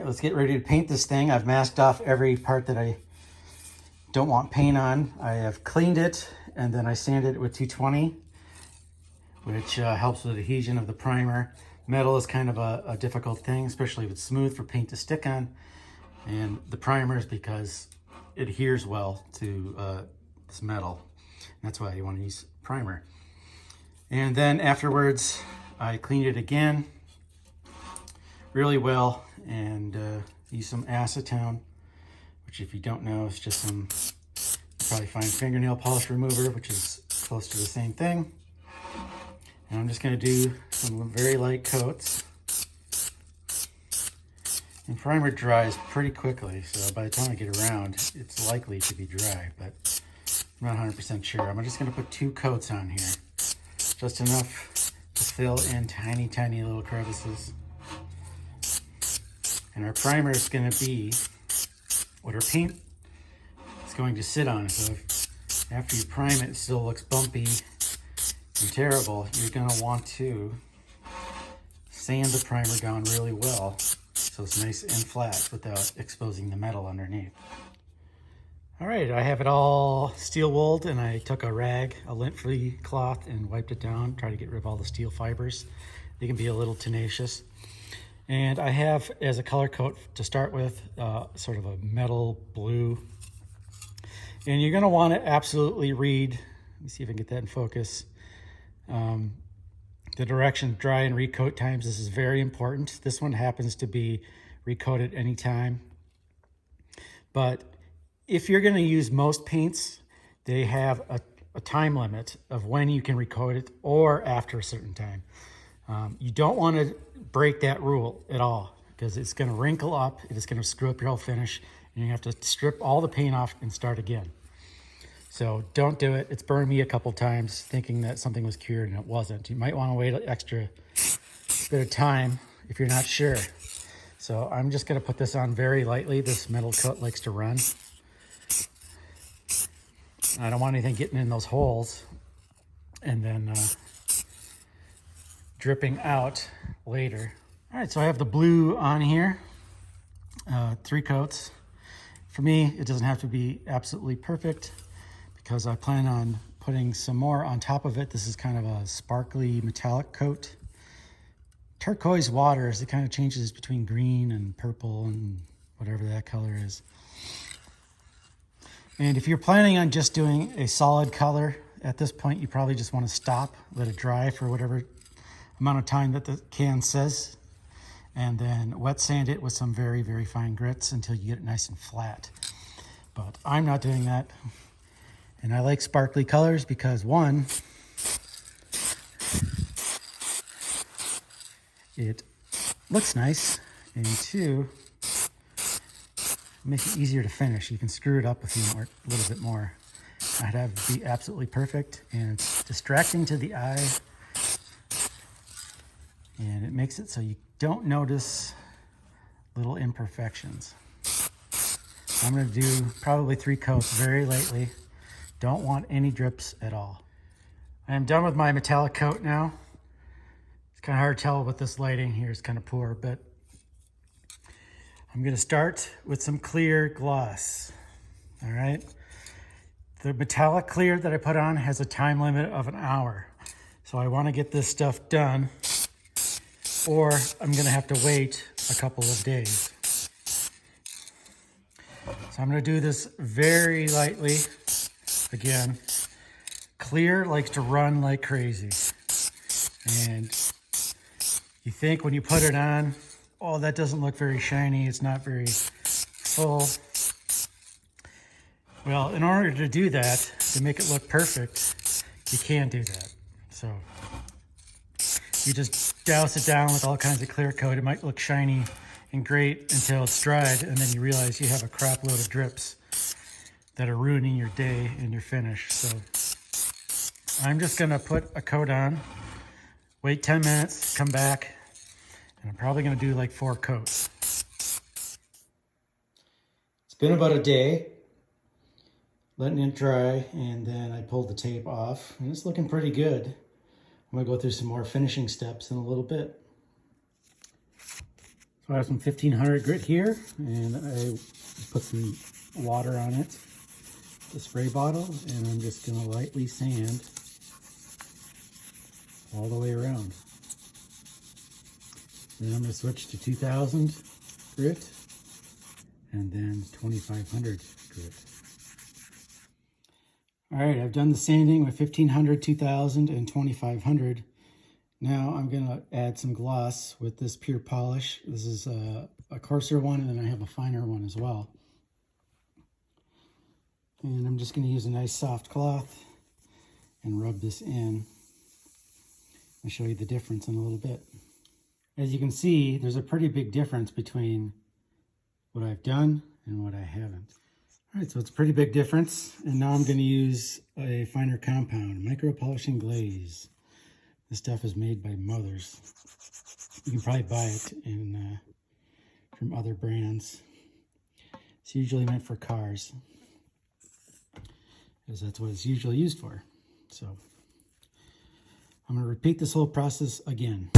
right, let's get ready to paint this thing. I've masked off every part that I don't want paint on. I have cleaned it and then I sanded it with 220, which helps with adhesion of the primer. Metal is kind of a difficult thing, especially if it's smooth for paint to stick on. And the primer is because it adheres well to this metal. And that's why you want to use primer. And then afterwards, I cleaned it again really well and use some acetone, which if you don't know, is just some, you probably find fingernail polish remover, which is close to the same thing. And I'm just going to do some very light coats. And primer dries pretty quickly, so by the time I get around, it's likely to be dry, but I'm not 100% sure. I'm just going to put 2 coats on here, just enough to fill in tiny, tiny little crevices. And our primer is going to be what our paint is going to sit on. So if, after you prime it, it still looks bumpy and terrible, you're going to want to sand the primer down really well so it's nice and flat without exposing the metal underneath. All right, I have it all steel wooled, and I took a rag, a lint-free cloth, and wiped it down, try to get rid of all the steel fibers. They can be a little tenacious. And I have, as a color coat to start with, sort of a metal blue. And you're gonna wanna absolutely read, let me see if I can get that in focus, the direction, dry and recoat times. This is very important. This one happens to be recoated anytime. But if you're gonna use most paints, they have a time limit of when you can recoat it or after a certain time. You don't want to break that rule at all because it's going to wrinkle up, it's going to screw up your whole finish, and you have to strip all the paint off and start again. So don't do it. It's burned me a couple times thinking that something was cured and it wasn't. You might want to wait an extra bit of time if you're not sure. So I'm just going to put this on very lightly. This metal coat likes to run. I don't want anything getting in those holes and then dripping out later. All right, so I have the blue on here, 3 coats. For me, it doesn't have to be absolutely perfect because I plan on putting some more on top of it. This is kind of a sparkly metallic coat. Turquoise water, it kind of changes between green and purple and whatever that color is. And if you're planning on just doing a solid color, at this point, you probably just want to stop, let it dry for whatever amount of time that the can says, and then wet sand it with some very, very fine grits until you get it nice and flat. But I'm not doing that. And I like sparkly colors because 1, it looks nice, and 2, it makes it easier to finish. You can screw it up a little bit more. I'd have it be absolutely perfect, and it's distracting to the eye. And it makes it so you don't notice little imperfections. So I'm going to do probably 3 coats very lightly. Don't want any drips at all. I am done with my metallic coat now. It's kind of hard to tell with this lighting here. It's kind of poor, but I'm going to start with some clear gloss. All right. The metallic clear that I put on has a time limit of an hour. So I want to get this stuff done, or I'm going to have to wait a couple of days. So I'm going to do this very lightly. Again, clear likes to run like crazy. And you think when you put it on, oh, that doesn't look very shiny, it's not very full. Well, in order to do that, to make it look perfect, you can't do that. So you just douse it down with all kinds of clear coat. It might look shiny and great until it's dried, and then you realize you have a crap load of drips that are ruining your day and your finish. So I'm just gonna put a coat on, wait 10 minutes, come back, and I'm probably gonna do like 4 coats. It's been about a day, letting it dry, and then I pulled the tape off, and it's looking pretty good. I'm gonna go through some more finishing steps in a little bit. So I have some 1500 grit here, and I put some water on it, the spray bottle, and I'm just going to lightly sand all the way around. Then I'm going to switch to 2000 grit, and then 2500 grit. All right, I've done the sanding with 1500, 2000, and 2500. Now I'm going to add some gloss with this pure polish. This is a coarser one, and then I have a finer one as well. And I'm just going to use a nice soft cloth and rub this in. I'll show you the difference in a little bit. As you can see, there's a pretty big difference between what I've done and what I haven't. All right, so it's a pretty big difference. And now I'm going to use a finer compound, micro polishing glaze. This stuff is made by Mothers. You can probably buy it from other brands. It's usually meant for cars, because that's what it's usually used for. So I'm going to repeat this whole process again.